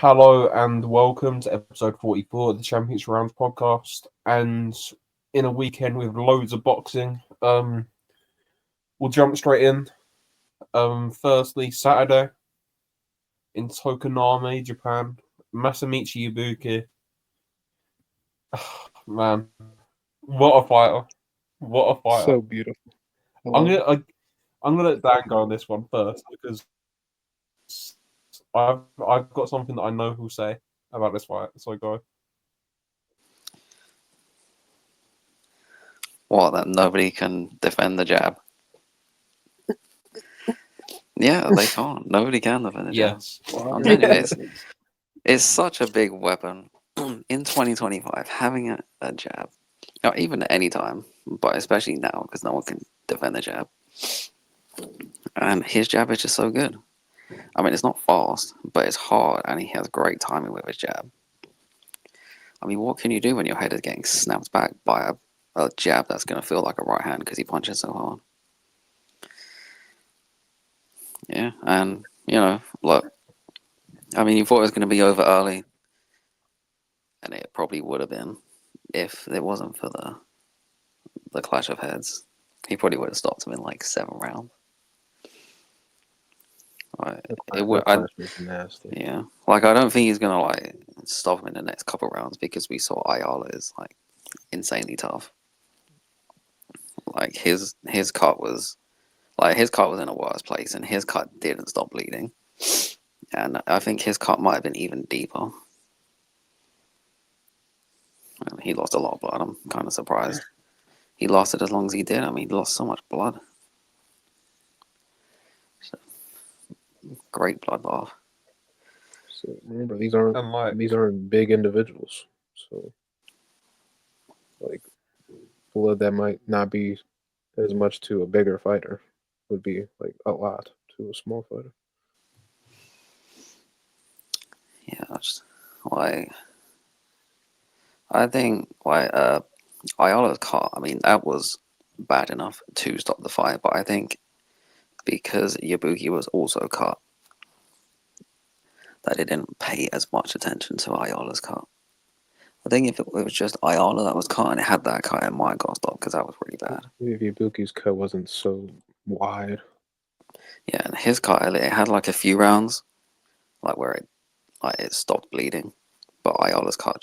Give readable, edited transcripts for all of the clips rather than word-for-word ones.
Hello and welcome to episode 44 of the Championship Rounds podcast. And in a weekend with loads of boxing, we'll jump straight in. Firstly, Saturday in Tokonami, Japan, Masamichi Yabuki. Man, what a fighter! What a fighter! So beautiful. I'm gonna let Dan go on this one first because I've got something that I know who'll say about this fight. So go. What, that nobody can defend the jab? Yeah, they can't. Nobody can defend the jab. Yes. I'm telling you, it's such a big weapon in 2025. Having a jab, or even at any time, but especially now because no one can defend the jab. And his jab is just so good. I mean, it's not fast, but it's hard, and he has great timing with his jab. I mean, what can you do when your head is getting snapped back by a jab that's going to feel like a right hand because he punches so hard? Yeah, and look, I mean, you thought it was going to be over early, and it probably would have been if it wasn't for the clash of heads. He probably would have stopped him in like 7 rounds. It would. Nasty. Yeah, like I don't think he's gonna like stop him in the next couple rounds because we saw Ayala is like insanely tough. Like his cut was in a worse place, and his cut didn't stop bleeding. And I think his cut might have been even deeper. He lost a lot of blood. I'm kind of surprised he lasted as long as he did. I mean, he lost so much blood. So, great bloodbath. So remember, these aren't big individuals. So like blood that might not be as much to a bigger fighter would be like a lot to a small fighter. Yeah, I think Ayala's cut. I mean, that was bad enough to stop the fight, but I think because Yabuki was also cut, that it didn't pay as much attention to Ayala's cut. I think if it was just Ayala that was cut and it had that cut, it might got stopped because that was really bad. If Ibuki's cut wasn't so wide. Yeah, and his cut, it had like a few rounds, like where it stopped bleeding, but Ayala's cut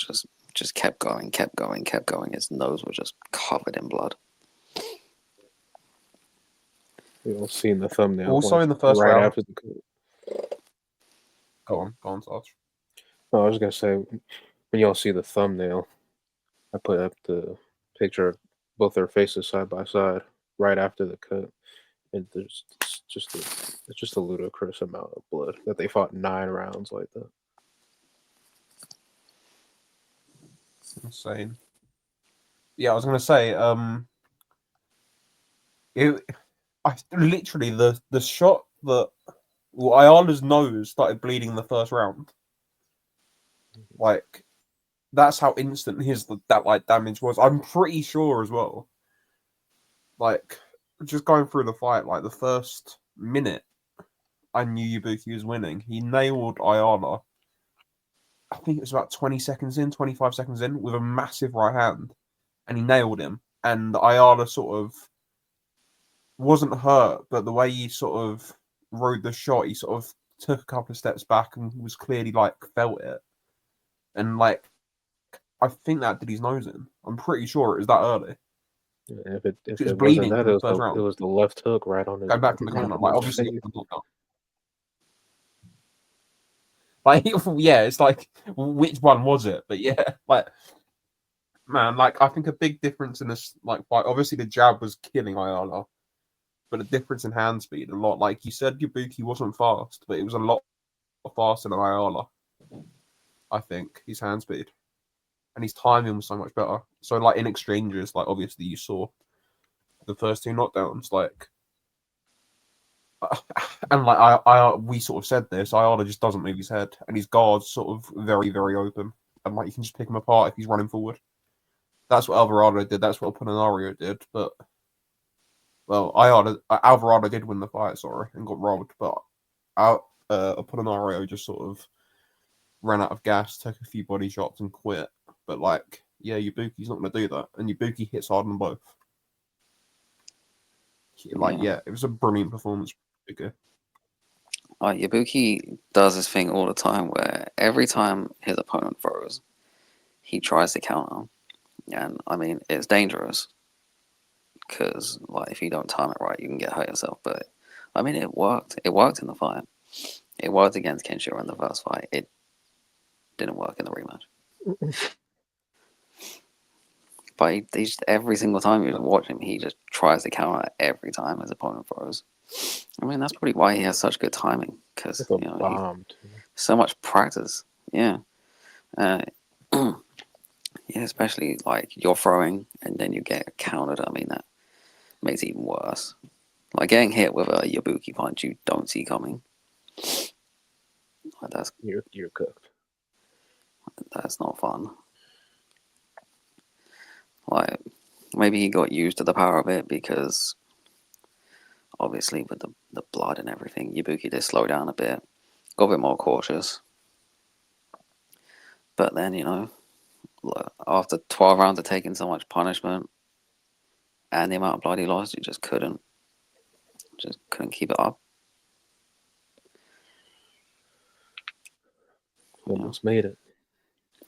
just kept going, kept going, kept going. His nose was just covered in blood. You'll see in the thumbnail. Also in the first right round. after the cut. Go on, Sarge. No, I was gonna say when y'all see the thumbnail, I put up the picture of both their faces side by side right after the cut, and there's just a ludicrous amount of blood that they fought 9 rounds like that. Insane. Yeah, I was gonna say, I literally the shot that Ayala's nose started bleeding in the first round. Like, that's how instant that damage was. I'm pretty sure as well. Like, just going through the fight, like the first minute, I knew Yabuki was winning. He nailed Ayala. I think it was about 20 seconds in, 25 seconds in, with a massive right hand, and he nailed him. And Ayala sort of wasn't hurt, but the way he sort of rode the shot, he sort of took a couple of steps back and was clearly like felt it. And like, I think that did his nose in. I'm pretty sure it was that early. And if It was it wasn't bleeding that, from the first it round. was the left hook right on his Going back from the corner, like obviously, face. like yeah, it's like which one was it? But yeah, like man, like I think a big difference in this like fight. Obviously, the jab was killing Ayala, but a difference in hand speed a lot. Like you said, Yabuki wasn't fast, but it was a lot faster than Ayala. I think his hand speed and his timing was so much better. So like in exchanges, like obviously you saw the first two knockdowns, like and like I we sort of said this, Ayala just doesn't move his head, and his guard's sort of very very open, and like you can just pick him apart if he's running forward. That's what Alvarado did. That's what Polinario did. But well, Alvarado did win the fight, sorry, and got robbed. But Polinario just sort of ran out of gas, took a few body shots, and quit. But like, yeah, Yabuki's not going to do that, and Yabuki hits hard on both. Like, yeah, it was a brilliant performance. Yabuki does this thing all the time where every time his opponent throws, he tries to counter. And I mean, it's dangerous because like if you don't time it right, you can get hurt yourself. But I mean, it worked. It worked in the fight. It worked against Kenshiro in the first fight. It didn't work in the rematch. But he just, every single time you watch him, he just tries to counter every time his opponent throws. I mean, that's probably why he has such good timing because It's a bomb. So much practice. Yeah. Yeah, especially like you're throwing and then you get countered. I mean, that makes it even worse. Like getting hit with a Yabuki punch you don't see coming. Like You're cooked. That's not fun. Like maybe he got used to the power of it because obviously with the blood and everything, Yabuki did slow down a bit, got a bit more cautious. But then, after 12 rounds of taking so much punishment and the amount of blood he lost, you just couldn't keep it up. He almost made it.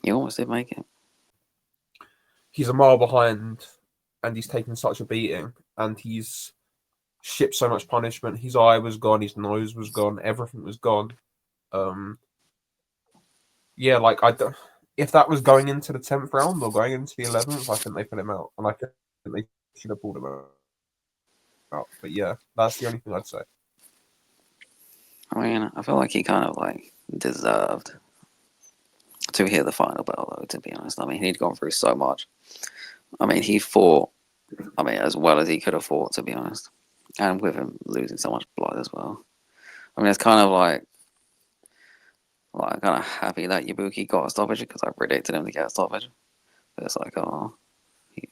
He almost did make it. He's a mile behind, and he's taken such a beating, and he's shipped so much punishment. His eye was gone, his nose was gone, everything was gone. Yeah, like if that was going into the 10th round or going into the 11th, I think they put him out, and I think they should have pulled him out. But yeah, that's the only thing I'd say. I mean, I feel like he kind of like deserved to hear the final bell, though. To be honest, I mean, he'd gone through so much. I mean, he fought. I mean, as well as he could have fought, to be honest, and with him losing so much blood as well. I mean, it's kind of like I'm kind of happy that Yabuki got a stoppage because I predicted him to get a stoppage. But it's like, oh, he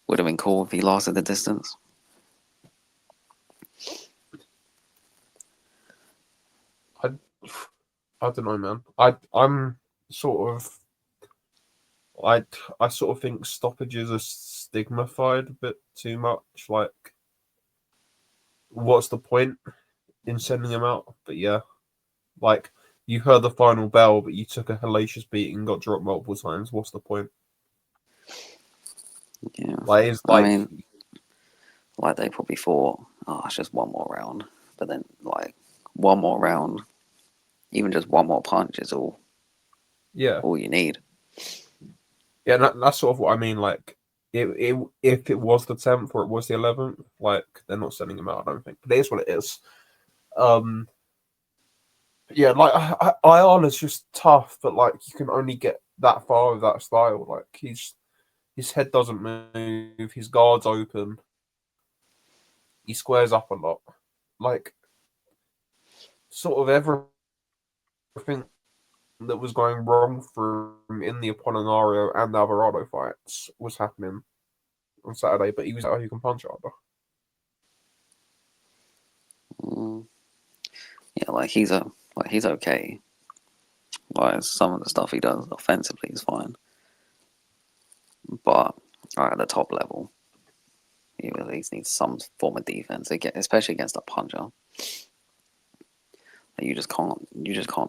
would have been cool if he lasted the distance. I don't know, man. I'm sort of I sort of think stoppages are stigmatized a bit too much. Like, what's the point in sending him out? But yeah, like you heard the final bell, but you took a hellacious beating, got dropped multiple times. What's the point? Yeah, I mean, like they probably thought, oh, it's just one more round. But then, like one more round, even just one more punch is all you need. Yeah, that's sort of what I mean. Like, if it was the 10th or it was the 11th, like they're not sending him out. I don't think, but it is what it is. Yeah, like Ayala's just tough, but like you can only get that far with that style. Like his head doesn't move, his guard's open, he squares up a lot. Like sort of everything that was going wrong for him in the Apollinario and the Alvarado fights was happening on Saturday, but he was out who can punch harder. Yeah, like he's okay. Like some of the stuff he does offensively is fine, but at the top level, he at least needs some form of defense, especially against a puncher. You just can't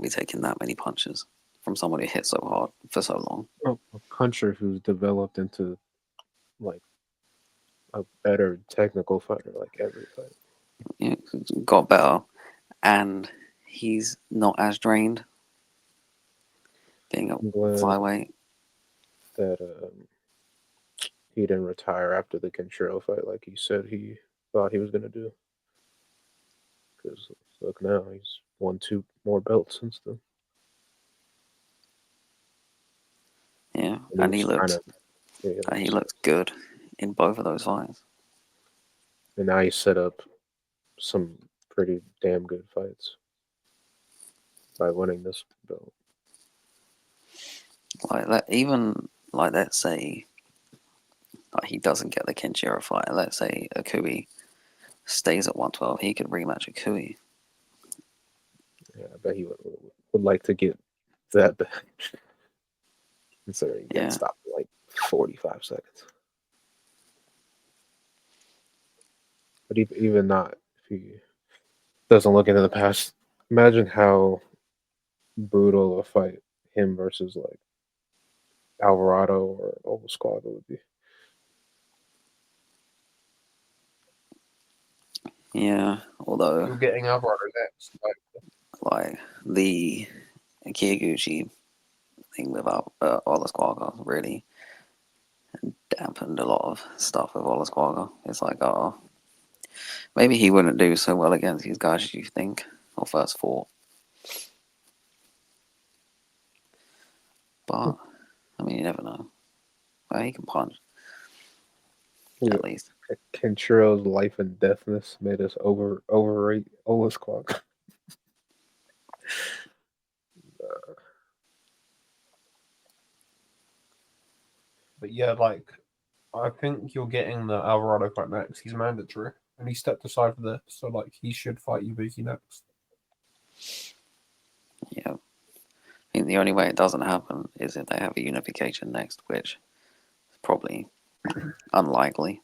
be taking that many punches from someone who hit so hard for so long. A puncher who's developed into like a better technical fighter, like every fight. Yeah, got better, and he's not as drained being a flyweight. That he didn't retire after the Kenshiro fight like he said he thought he was gonna do. Because look now, he's won 2 more belts since then. Yeah, and he looked good in both of those fights. And now he set up some pretty damn good fights by winning this belt. Like that, even like let's say like he doesn't get the Kenshiro fight. Let's say Akui stays at 112, he could rematch Akui. Yeah, I bet he would like to get that bad. Considering getting Yeah. stopped in like 45 seconds. But even not, if he doesn't look into the past, imagine how brutal a fight him versus like Alvarado or Olasquaga would be. Yeah. Although, You're getting Alvarado next. like the Kiyoguchi thing without Olasquaga really dampened a lot of stuff with Olasquaga. It's like, oh, maybe he wouldn't do so well against these guys as you think, or first fought. But, I mean, you never know. Well, he can punch, Yeah. at least. Kenshirio's life and deathness made us overrate Olasquaga. But yeah, like I think you're getting the Alvarado fight next. He's mandatory, and he stepped aside for this, so like he should fight Yabuki next. Yeah. I think the only way it doesn't happen is if they have a unification next, which is probably unlikely.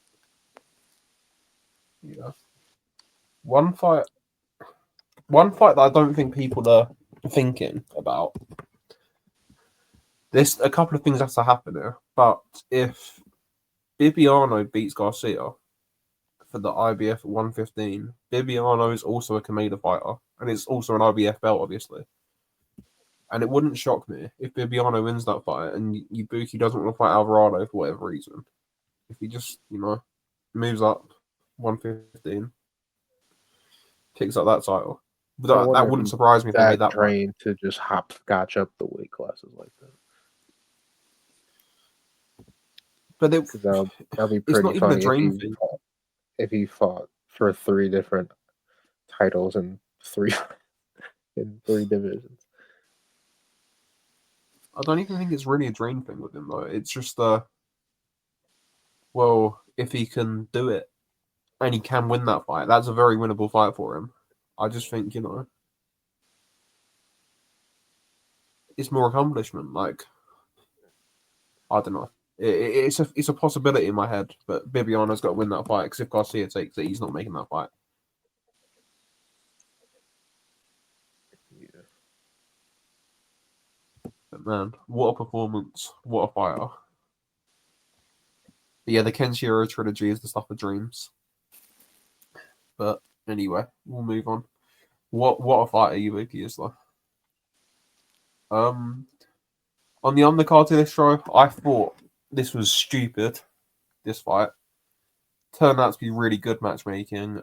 Yeah. One fight that I don't think people are thinking about. There's a couple of things have to happen here, but if Bibiano beats Garcia for the IBF at 115, Bibiano is also a Kameda fighter, and it's also an IBF belt, obviously. And it wouldn't shock me if Bibiano wins that fight and Yabuki doesn't want to fight Alvarado for whatever reason. If he just, moves up 115, picks up that title. I But wonder that if wouldn't he's surprise me if they made that fight. drained to just hopscotch up the weight classes like that. But Because that'll be it's pretty not even a funny dream thing. if he fought for 3 different titles in three divisions. I don't even think it's really a dream thing with him, though. It's just, if he can do it and he can win that fight, that's a very winnable fight for him. I just think, it's more accomplishment. Like, I don't know. It's a possibility in my head, but Bibiano's got to win that fight because if Garcia takes it, he's not making that fight. Yeah. But man, what a performance! What a fighter! But yeah, the Kenshiro trilogy is the stuff of dreams. But anyway, we'll move on. What a fighter Yabuki is though. On the undercard to this show, I thought this was stupid. This fight turned out to be really good matchmaking.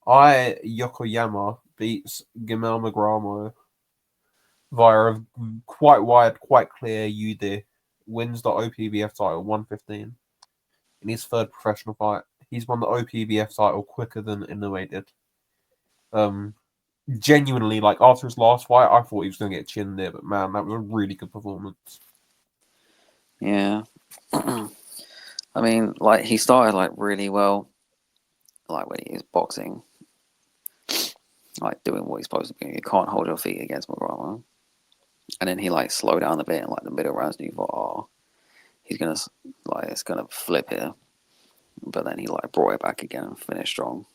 Yokoyama beats Gamel Magramo via a quite wide, quite clear UD. Wins the OPBF title 115 in his third professional fight. He's won the OPBF title quicker than Inoue did. Genuinely, like after his last fight, I thought he was going to get chinned there, but man, that was a really good performance. Yeah. I mean, like, he started, like, really well, like, when he was boxing, like, doing what he's supposed to be. You can't hold your feet against McGraw. And then he, like, slowed down a bit in, like, the middle rounds, and you thought, oh, he's going to, like, it's going to flip here. But then he, like, brought it back again and finished strong.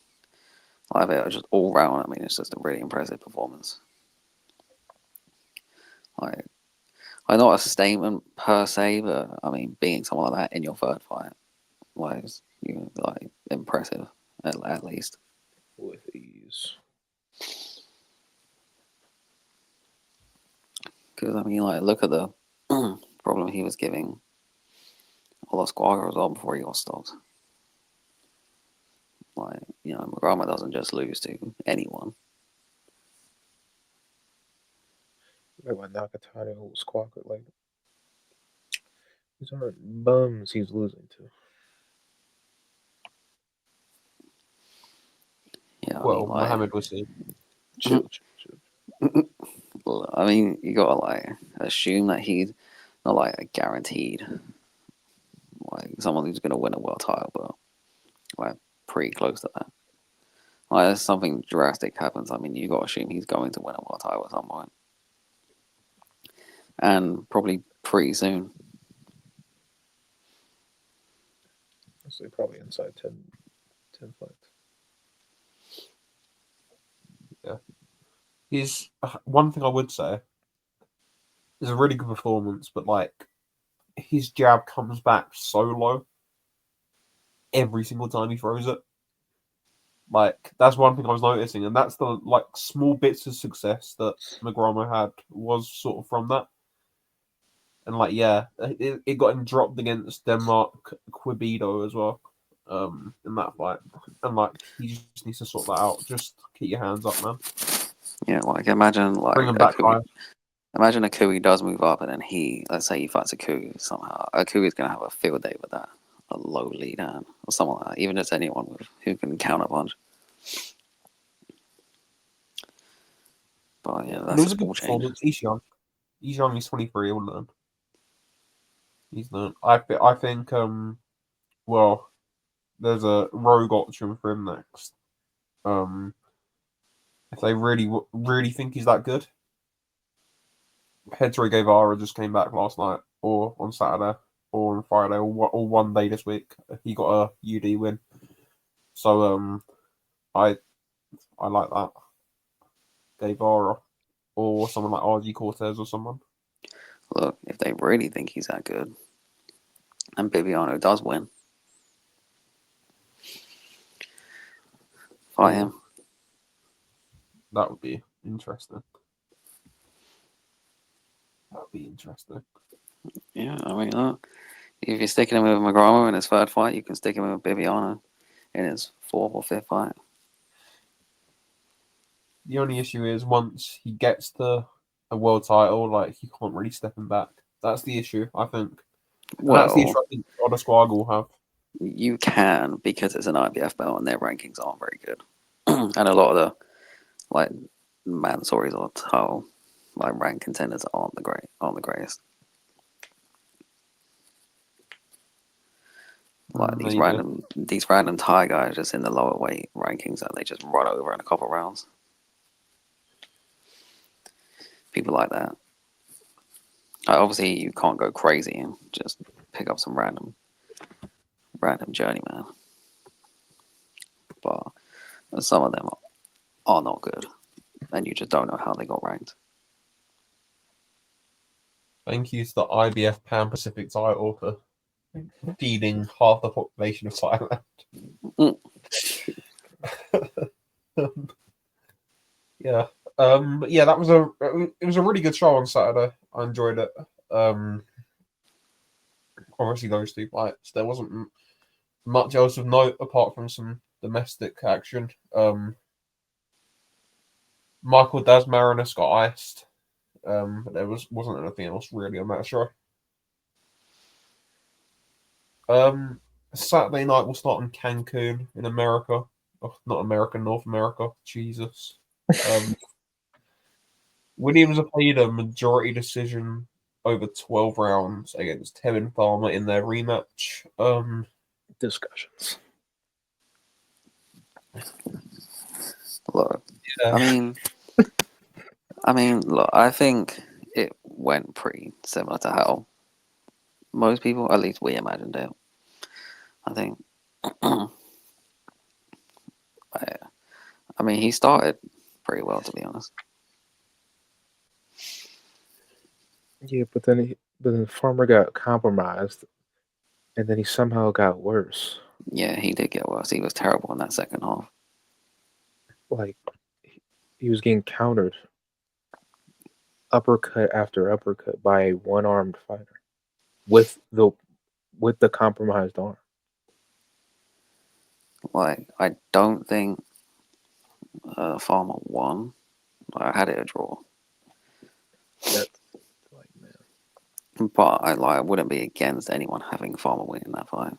Like, it was just all round. I mean, it's just a really impressive performance. Like, not a statement per se, but, I mean, being someone like that in your third fight, was impressive at least With ease. because I mean, like, look at the problem he was giving Olasquaga as well before he got stopped. Like, Magama doesn't just lose to anyone. Like when Nakatani was Squawker, like these aren't bums he's losing to. Yeah, I Well, mean, like, Mohammed was Chill. I mean, you gotta like assume that he's not like a guaranteed like someone who's gonna win a world title, but like pretty close to that. Like, if something drastic happens, I mean, you gotta assume he's going to win a world title at some point. and probably pretty soon. So probably inside 10 fights. He's one thing I would say is a really good performance, but like his jab comes back so low every single time he throws it. Like that's one thing I was noticing, and that's the like small bits of success that Magramo had was sort of from that. And like yeah, it got him dropped against Denmark Quibido as well, in that fight. And like he just needs to sort that out. Just keep your hands up, man. Yeah, like imagine like Bring him back high. Imagine Akui does move up, and then let's say he fights Akui somehow. Akui's gonna have a field day with that, a low lead hand or something like that. Even if it's anyone who can counter punch. But yeah, It that's was a a good small change. performance. He's young. He's young. He's 23. He'll learn. He's learned. I think well, there's a rogue option for him next. If they really think he's that good, Pedro Guevara just came back last night, or on Saturday, or on Friday, or one day this week. He got a UD win. So I like that Guevara, or someone like RG Cortez or someone. Look, if they really think he's that good, and Bibiano does win, fight him. That would be interesting. That would be interesting. Yeah, I mean, look, if you're sticking him with Magramo in his third fight, you can stick him with Bibiano in his fourth or fifth fight. The only issue is once he gets to a world title, like you can't really step him back. That's the issue, I think. And that's the issue I think Oda Squag will have. You can, because it's an IBF belt and their rankings aren't very good. And a lot of the like mandatories or title like rank contenders aren't the greatest. Like these random Thai guys just in the lower weight rankings that they just run over in a couple rounds. People like that. Obviously, you can't go crazy and just pick up some random journeyman. But some of them are not good, and you just don't know how they got ranked. Thank you to the IBF Pan Pacific title for feeding half the population of Thailand. Yeah. Yeah, it was a really good show on Saturday. I enjoyed it. Obviously those two fights. There wasn't much else of note apart from some domestic action. Michael Dasmarinas got iced. But there wasn't anything else really on that show. Saturday night will start in Cancun in America. Oh, not America, North America. Jesus. Williams played a majority decision over 12 rounds against Tevin Farmer in their rematch. Discussions. Look, Yeah. I mean, look, I think it went pretty similar to how most people, at least we imagined it. I think. I mean, he started pretty well, to be honest. Yeah, but then Farmer got compromised, and then he somehow got worse. Yeah, he did get worse. He was terrible in that second half. Like he was getting countered uppercut after uppercut by a one-armed fighter with the compromised arm. Like, I don't think Farmer won. I had it a draw. That's like, man. But I wouldn't be against anyone having Farmer win in that fight.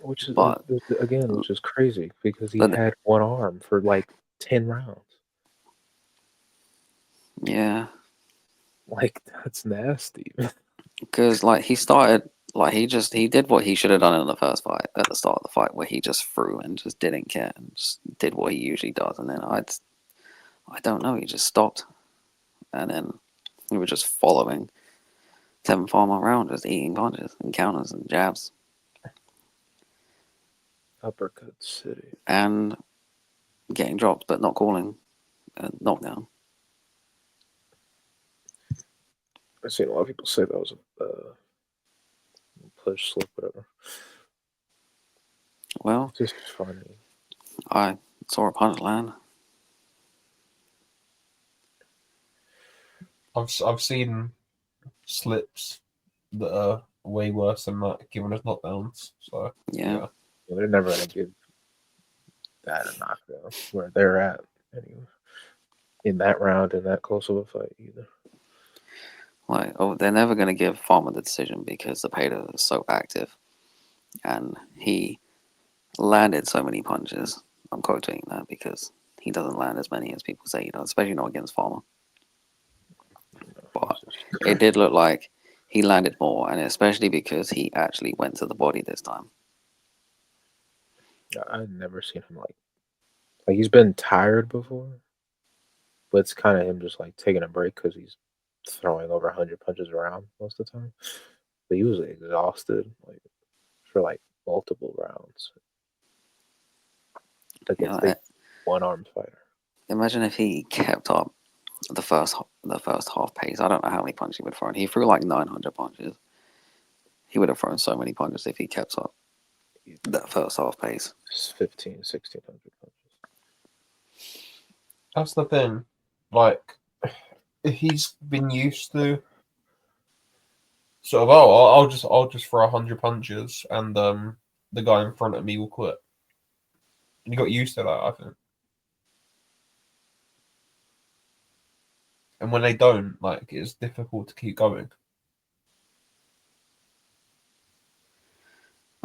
Which is crazy because he had one arm for like 10 rounds. Yeah. Like, that's nasty. Because like he started like he did what he should have done in the first fight at the start of the fight, where he just threw and just didn't care and just did what he usually does, and then I don't know, he just stopped, and then He was just following Tevin Farmer around, just eating punches and counters and jabs. Uppercut City. And getting dropped, but not calling a knockdown. I've seen a lot of people say that was a push slip, whatever. Well, It's just funny. I saw a punch land. I've seen slips that are way worse than that, giving us knockdowns. So Yeah. They're never gonna give that a knockdown where they're at anyway. In that round, in that close of a fight, either. Like, oh, they're never going to give Farmer the decision because Zepeda is so active. And he landed so many punches. I'm quoting that because he doesn't land as many as people say he does, especially not against Farmer. But it did look like he landed more, and especially because he actually went to the body this time. I've never seen him like he's been tired before, but it's kind of him just like taking a break because he's throwing over 100 punches around most of the time. But he was exhausted like for like multiple rounds against a one-armed fighter. Imagine if he kept up the first half pace. I don't know how many punches he would throw. He threw like 900 punches. He would have thrown so many punches if he kept up that first half pace. 1,600 punches. that's the thing. Like, he's been used to sort of, I'll just throw 100 punches and the guy in front of me will quit. And he got used to that, I think. And when they don't, like, it's difficult to keep going.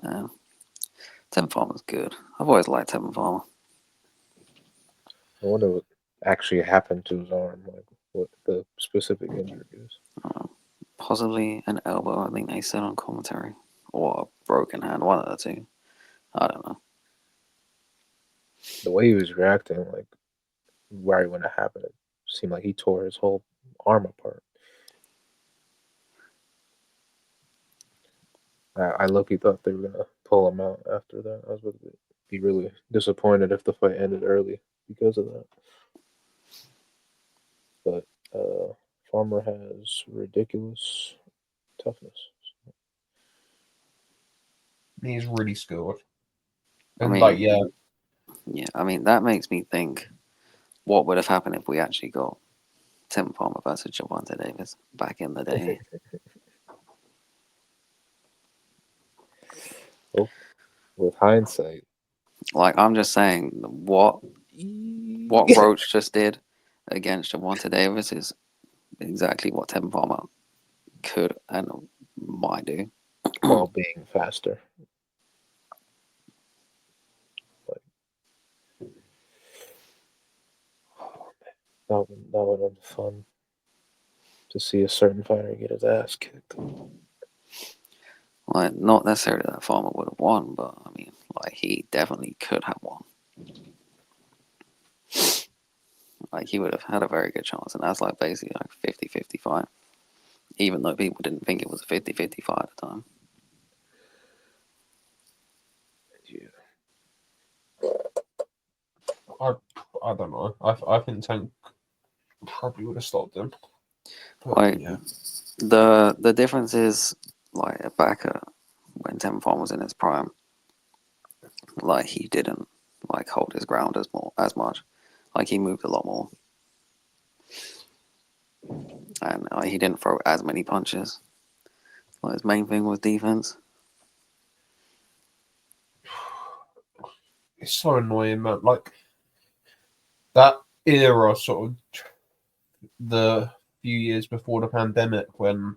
Yeah. Tevin Farmer's good. I've always liked Tevin Farmer. I wonder what actually happened to his arm, like what the specific injury is. Possibly an elbow, I think they said on commentary. Or a broken hand, one of the two. I don't know. The way he was reacting, like right when it happened, it seemed like he tore his whole arm apart. I low-key thought they were gonna pull him out after that. I was going to be really disappointed if the fight ended early because of that. But Farmer has ridiculous toughness. He's really skilled. I And, mean, yeah, I mean, that makes me think what would have happened if we actually got Tim Palmer versus Gervonta Davis back in the day. Well, with hindsight, Like, I'm just saying, what Roach just did against Gervonta Davis is exactly what Tim Palmer could and might do. while being faster. That would have been fun to see a certain fighter get his ass kicked. Like, not necessarily that Farmer would have won, but I mean, like, he definitely could have won. Like, he would have had a very good chance, and that's like basically like 50-50 fight. Even though people didn't think it was a 50-50 fight at the time. Yeah. I don't know. I think Tank probably would have stopped him. But, Like, yeah. the difference is, like, back at when Tevin Farmer was in his prime, like, he didn't, like, hold his ground as much. Like, he moved a lot more. And he didn't throw as many punches. Like, his main thing was defense. It's so annoying, man. Like, that era, sort of the few years before the pandemic, when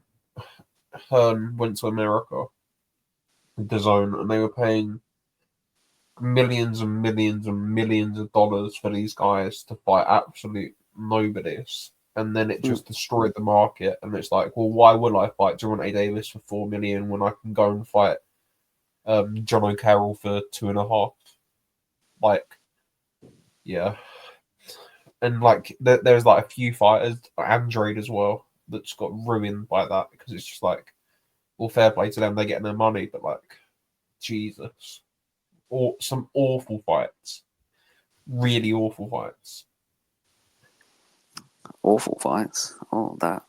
Hearn went to America, the zone, and they were paying millions and millions and millions of dollars for these guys to fight absolute nobodies. And then it just destroyed the market. And it's like, well, why would I fight Gervonta Davis for $4 million when I can go and fight John O'Carroll for 2.5? Like, yeah. And like, there's like a few fighters, Andrade as well, that just got ruined by that because it's just like, well, fair play to them, they're getting their money, but like, Jesus, or some awful fights, really awful fights. Awful fights. Oh, that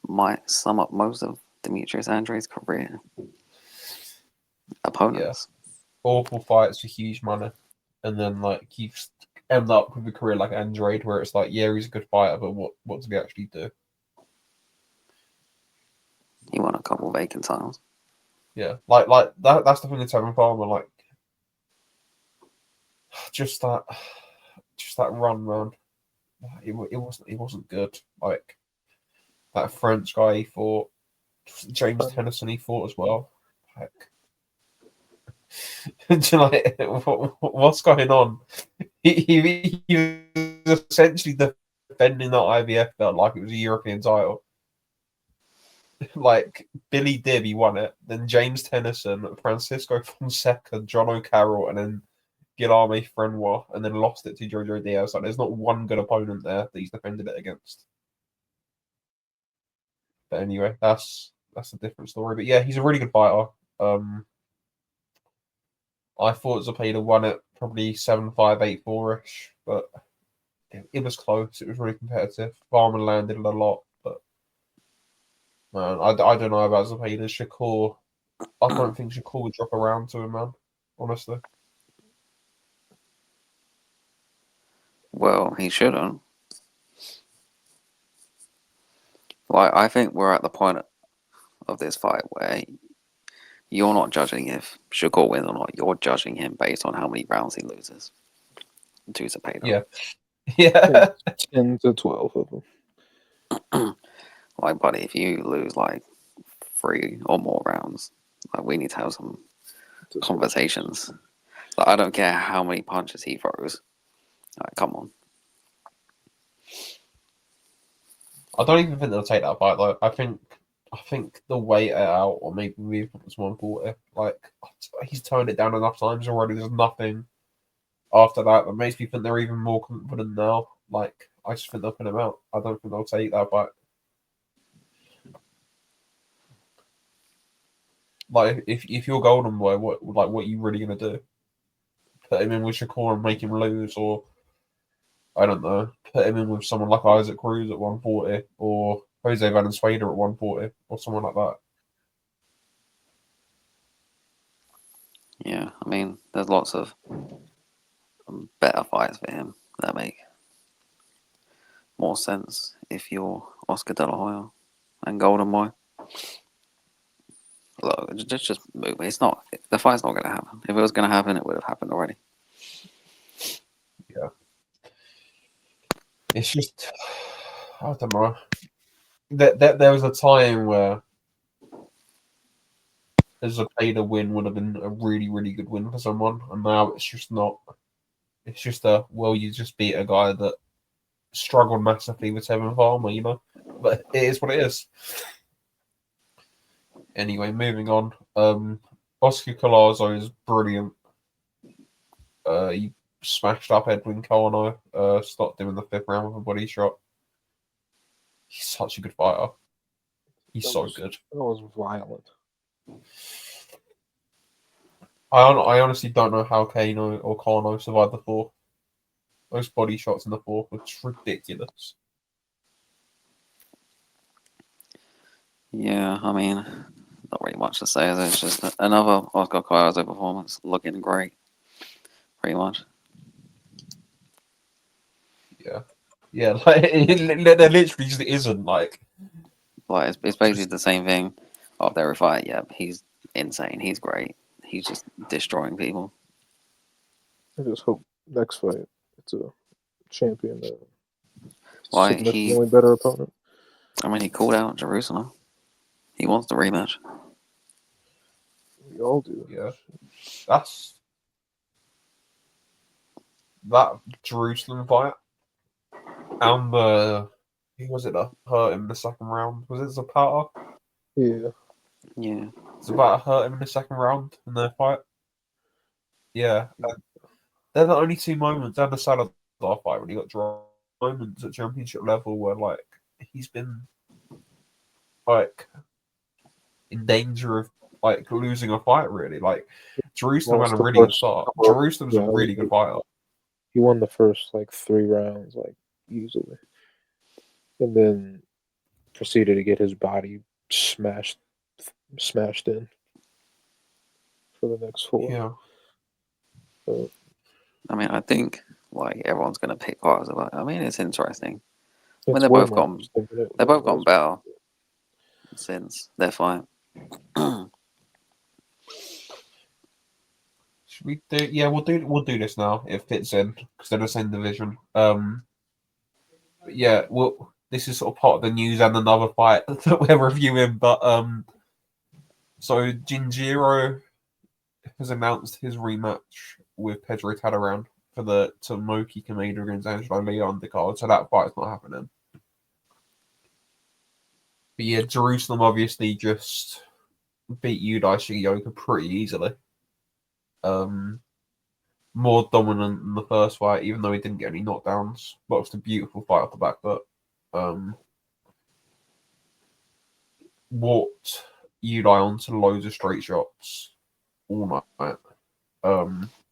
might sum up most of Demetrius Andre's career. Opponents. Yeah. Awful fights for huge money, and then like you end up with a career like Andrade, where it's like, yeah, he's a good fighter, but what did he actually do? He won a couple vacant titles. Yeah, like that. That's the thing with Tevin Farmer. Like, just that run, man. It wasn't good. Like that French guy he fought, James Tennyson he fought as well. Like, like what's going on? He was essentially defending that IBF belt like it was a European title. Like Billy Dib, he won it. Then James Tennyson, Francisco Fonseca, John O'Carroll, and then Guilherme Frenois, and then lost it to Jojo Diaz. Like, there's not one good opponent there that he's defended it against. But anyway, that's a different story. But yeah, he's a really good fighter. I thought Zepeda won it probably 7-5, 8-4 ish, but it was close. It was really competitive. Barman landed a lot, but man, I don't know about Zepeda. Shakur, I don't think Shakur would drop around to him, man. Honestly. Well, he shouldn't. Like, I think we're at the point of this fight where you're not judging if Shakur wins or not. You're judging him based on how many rounds he loses to Zepeda. Yeah. Yeah. 10 to 12 of them. Like, buddy, if you lose like 3 or more rounds, like, we need to have some conversations. Like, I don't care how many punches he throws. Like, come on. I don't even think they'll take that fight though. I think they'll wait it out, or maybe move it to 140. Like, he's toned it down enough times already. There's nothing after that makes me think they're even more confident now. Like, I just think they'll put him out. I don't think they'll take that fight. Like, if you're Golden Boy, what are you really gonna do? Put him in with Shakur and make him lose, or I don't know, put him in with someone like Isaac Cruz at 140, or Jose Valenzuela at 140, or someone like that. Yeah, I mean, there's lots of better fights for him that make more sense if you're Oscar De La Hoya and Golden Boy. Look, just move. It's not, the fight's not going to happen. If it was going to happen, it would have happened already. Yeah. It's just, I don't know. There was a time where a Zepeda win would have been a really, really good win for someone, and now it's just not. It's just you just beat a guy that struggled massively with Tevin Farmer, you know? But it is what it is. Anyway, moving on. Oscar Collazo is brilliant. He smashed up Edwin Kano, stopped him in the 5th round with a body shot. He's such a good fighter. He's so good. That was violent. I honestly don't know how Kano or Kano survived the 4th. Those body shots in the 4th were just ridiculous. Yeah, I mean, not really much to say. It's just another Oscar Collazo performance, looking great, pretty much. Yeah, like there literally just isn't like. Like, it's basically the same thing after every fight. Yeah, he's insane. He's great. He's just destroying people. I just hope next fight it's a champion that Why significantly better opponent. I mean, he called out Jerusalem. He wants the rematch. We all do. Yeah, that's that Jerusalem fight. And who was it that hurt him in the 2nd round? Was it Zapata? Yeah. Yeah. Zapata hurt him in the 2nd round in their fight. Yeah. They're the only 2 moments, and the Salazar fight when he got dropped, moments at championship level where, like, he's been like in danger of like losing a fight. Really, like Jerusalem had Lost a the really good first start. couple. Jerusalem's a Yeah, really good fighter. he won the first like 3 rounds like easily, and then proceeded to get his body smashed in for the next 4. Yeah, So I mean, I think like everyone's gonna pick fighters. But I mean, it's interesting. I mean, it's way more interesting than they've it both gotten was. better since their fight. should we do? Yeah, we'll do this now. It fits in because they're the same division. But yeah, well, this is sort of part of the news and another fight that we're reviewing. But so Jinjiro has announced his rematch with Pedro Tadaran for the Tomoki Kameda against Angelo Leon undercard. So that fight's not happening. But yeah, Jerusalem obviously just beat Yudai Shigeoka pretty easily. More dominant than the first fight, even though he didn't get any knockdowns. But it was a beautiful fight off the back foot. Walked Yudai onto loads of straight shots all night.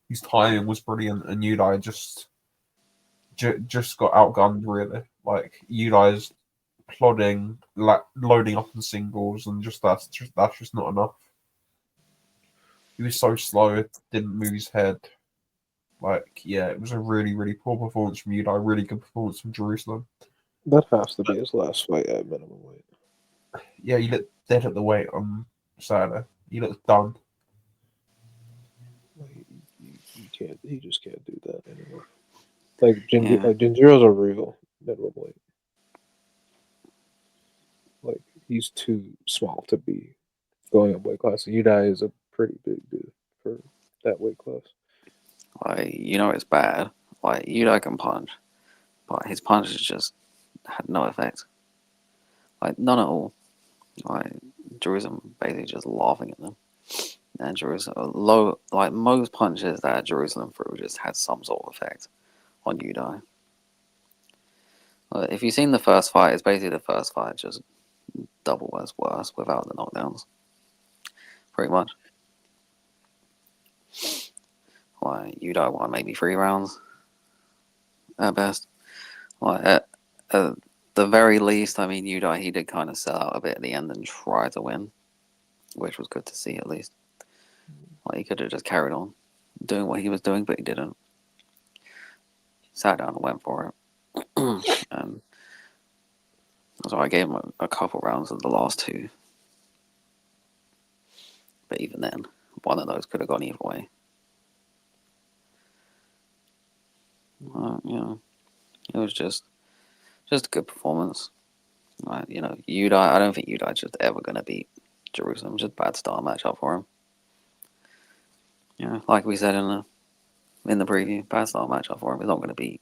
His timing was brilliant, and Yudai just got outgunned really. Like Yudai's plodding, loading up in singles, and that's just not enough. He was so slow, didn't move his head. Like, yeah, it was a really, really poor performance from Yudai, really good performance from Jerusalem. That has to be his last fight at minimum weight. Yeah, he looked dead at the weight on Saturday. He looked done. Like, you can't. He just can't do that anymore. Like Yeah. Jinjiro's a real minimum weight. Like he's too small to be going up weight class. Yudai is a pretty big dude for that weight class. Like, it's bad. Like, Yudai can punch, but his punches just had no effect. Like, none at all. Like, Jerusalem basically just laughing at them. And Jerusalem, like most punches that Jerusalem threw just had some sort of effect on Yudai. If you've seen the first fight, it's basically the first fight, just double as worse without the knockdowns. Pretty much. Like, Yudai won maybe 3 rounds at best. Like, at the very least, I mean, Yudai, he did kind of sell out a bit at the end and try to win, which was good to see at least. Like, he could have just carried on doing what he was doing, but he didn't. Sat down and went for it. And so I gave him a couple rounds of the last 2. But even then, one of those could have gone either way. It was just a good performance. Yudai, I don't think Yudai's just ever going to beat Jerusalem. Just bad start matchup for him. Like we said in the preview, bad start matchup for him. He's not going to beat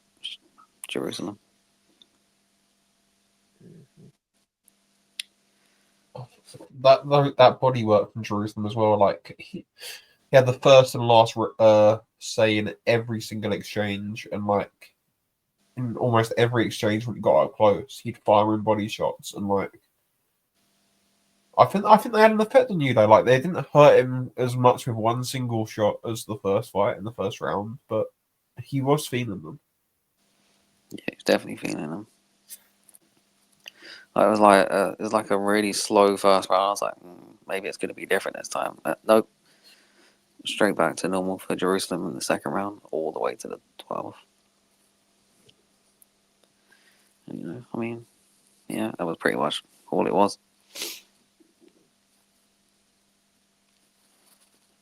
Jerusalem. That body work from Jerusalem as well. Like he had the first and last say in every single exchange, and like in almost every exchange when he got up close, he'd fire in body shots, and like I think they had an effect on you though. Like they didn't hurt him as much with one single shot as the first fight in the first round, but he was feeling them. Yeah, he's definitely feeling them. It was like a really slow first round. I was like, maybe it's going to be different this time. Nope. Straight back to normal for Jerusalem in the second round, all the way to the 12th. I mean, yeah, that was pretty much all it was.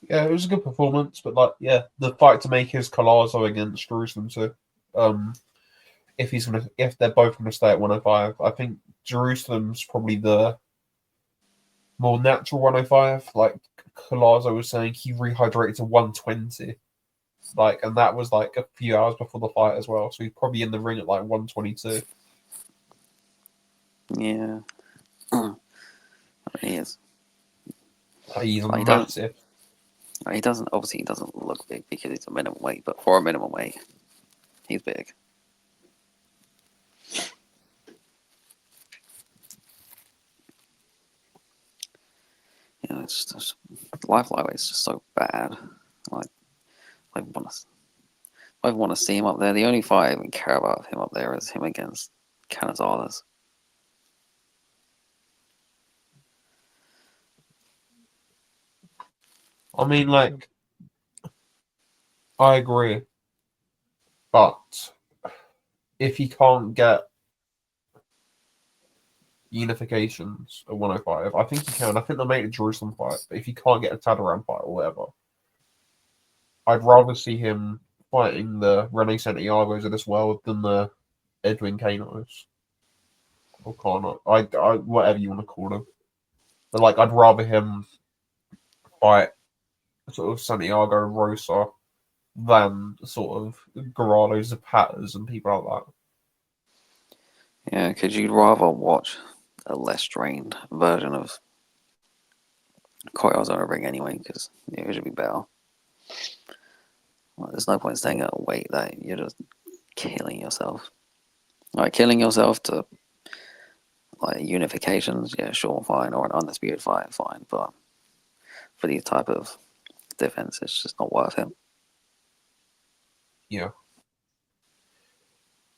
Yeah, it was a good performance, but like, yeah, the fight to make is Collazo against Jerusalem too. If they're both gonna stay at 105, I think Jerusalem's probably the more natural 105. Like Collazo was saying, he rehydrated to 120, and that was like a few hours before the fight as well. So he's probably in the ring at like 122. Yeah, he is. He's massive. He doesn't look big because he's a minimum weight, but for a minimum weight, he's big. it's just life lightweight is just so bad. Like I want to see him up there. The only fight I even care about him up there is him against Canizales. I mean, like, I agree, but if he can't get unifications at 105, I think he can. I think they'll make the Jerusalem fight, but if he can't get a Tadaran fight or whatever, I'd rather see him fighting the Rene Santiago's of this world than the Edwin Canos or Connor. I whatever you want to call them. But like, I'd rather him fight sort of Santiago Rosa than sort of Garado Zapatas and people like that. Yeah, because you'd rather watch a less trained version of Coils on a ring anyway, because it should be better. Well, there's no point staying at a weight that you're just killing yourself. Like killing yourself to like unifications, yeah, sure, fine, or an undisputed fight, fine, but for these type of defense, it's just not worth it. Yeah.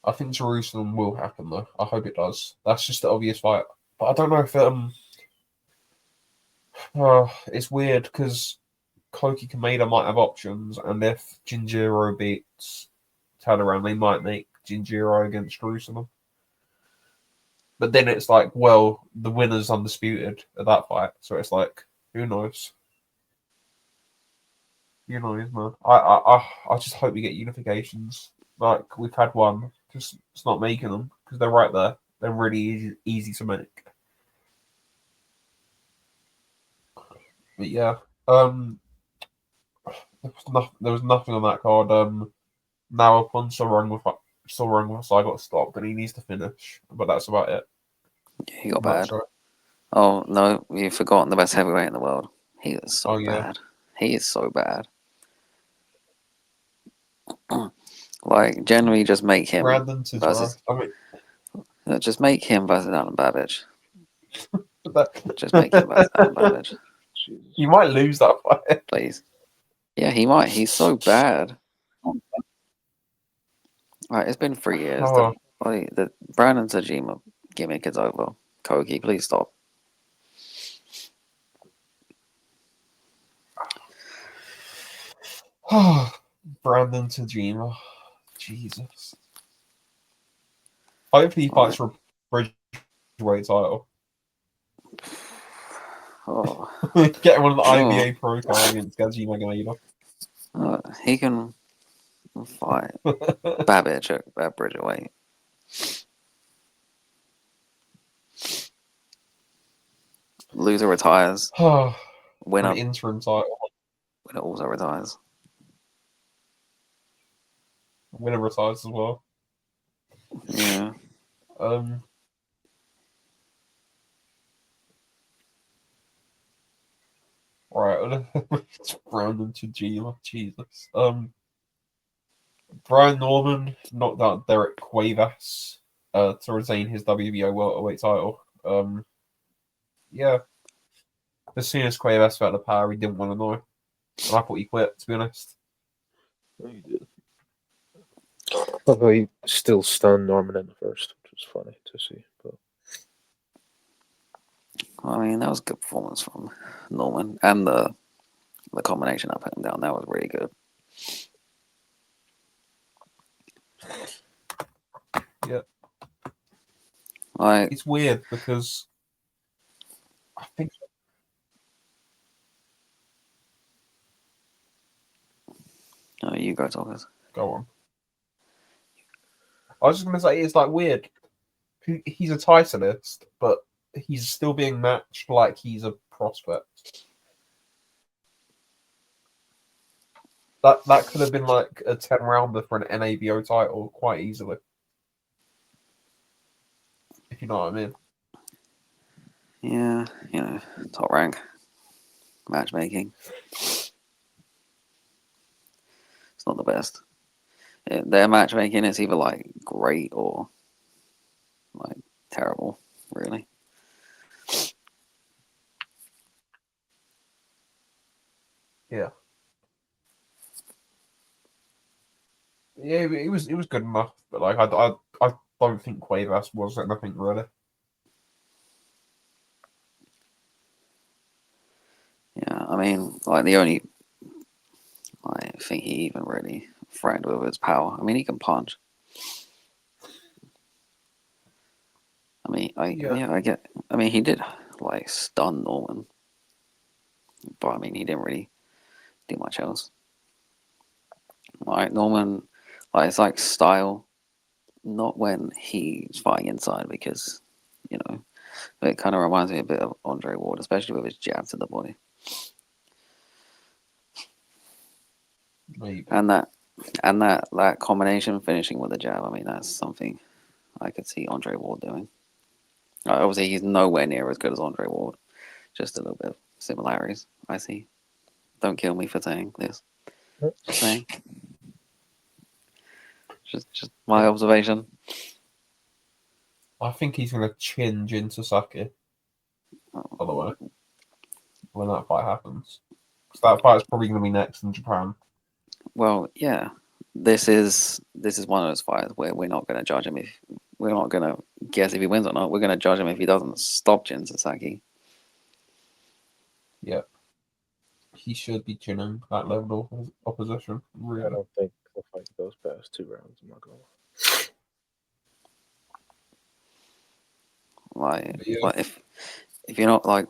I think Jerusalem will happen though. I hope it does. That's just the obvious fight. But I don't know if it's weird because Koki Kameda might have options, and if Jinjiro beats Tadaran, they might make Jinjiro against Jerusalem. But then it's like, well, the winner's undisputed at that fight, so it's like, who knows? Who knows, man? I just hope we get unifications. Like we've had one, just it's not making them because they're right there. They're really easy to make. But yeah, there was nothing on that card. Now upon Sorong I got stopped, and he needs to finish. But that's about it. Yeah, he got That's bad. right. Oh no, you've forgotten the best heavyweight in the world. He is so Oh, yeah. bad. He is so bad. Like generally, just make him Brandon to versus. I mean, Just make him versus Alan Babbage. that, Just make him versus Alan Babbage, Jesus. you might lose that fight. please. Yeah, he might. He's so bad. Right, it's been 3 years. Oh, The Brandon Tajima gimmick is over. Kogi, please stop. Brandon Tajima. Jesus. Hopefully he fights for a Bridgeweight title. Oh, Get one of the IBA Pro card against Gajima Gaida. he can fight Babbage at Bridgerweight. Loser retires. An Winner interim title. also retires. Winner retires as well. Yeah. Right. Brandon Tajima. Jesus. Brian Norman knocked out Derek Cuevas to retain his WBO welterweight title. Yeah. As soon as Cuevas felt the power, he didn't want to know. And I thought he quit, to be honest. No, he did. Although he still stunned Norman in the first, which was funny to see. But I mean, that was a good performance from Norman. And the combination up and down, that was really good. Yeah. Like, It's weird because I think. oh, you go, Talkers. Go on. I was just going to say, it's like weird. He's a titleist, but he's still being matched like he's a prospect. That could have been like a 10-rounder for an NABO title quite easily. If you know what I mean. Yeah, top rank matchmaking. It's not the best. Their matchmaking is either like great or like terrible, really. it was good enough, but like I don't think Cuevas was anything really. Yeah, I mean, like the only I think he even really threatened with his power. I mean, he can punch. I mean, I get. I mean, he did like stun Norman, but I mean, he didn't really do much else. Like Norman, like it's like style, not when he's fighting inside because you know it kind of reminds me a bit of Andre Ward, especially with his jab to the body. Maybe. And that combination finishing with a jab. I mean, that's something I could see Andre Ward doing. Obviously, he's nowhere near as good as Andre Ward. Just a little bit of similarities, I see. Don't kill me for saying this. Just saying. Just my observation. I think he's gonna chin Jin Sasaki. By the way, when that fight happens, because that fight is probably gonna be next in Japan. Well, yeah. This is one of those fights where we're not going to judge him if we're not going to guess if he wins or not. We're going to judge him if he doesn't stop Jin Sasaki. Yeah, he should be chinning that level of opposition. I Really. don't think the fight goes past 2 rounds. I'm not gonna lie. Like if you're not like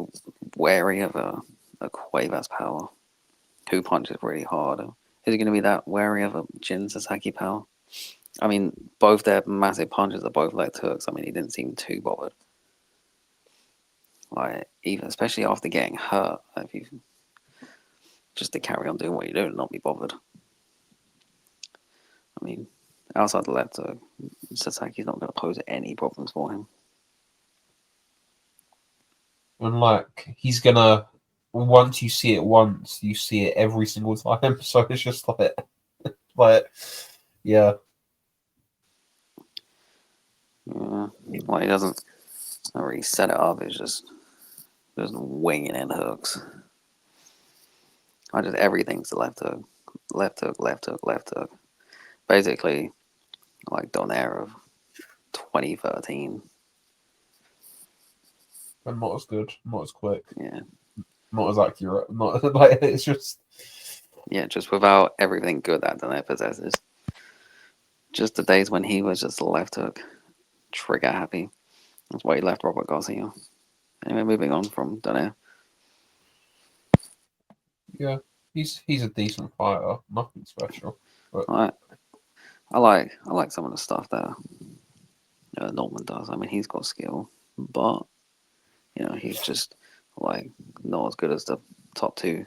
wary of a Cuevas power, who punches really hard, is it going to be that wary of a Jin Sasaki power? I mean, both their massive punches are both leg hooks. I mean, he didn't seem too bothered. Like even especially after getting hurt, if you just to carry on doing what you do and not be bothered. I mean, outside the left hook, Sasaki's not going to pose any problems for him. And like he's gonna once you see it once, you see it every single time. So it's just like yeah. Yeah, like he doesn't not really set it up. It's just winging in hooks. I just everything's the left hook, left hook, left hook, left hook. Basically, like Donaire of 2013. And not as good, not as quick, Yeah, not as accurate, not like it's just yeah, just without everything good that Donaire possesses. Just the days when he was just a left hook, trigger happy. That's why he left Robert Garcia. Anyway, moving on from Donaire. yeah. He's a decent fighter, nothing special. But I like some of the stuff that Norman does. I mean, he's got skill, but he's just like not as good as the top 2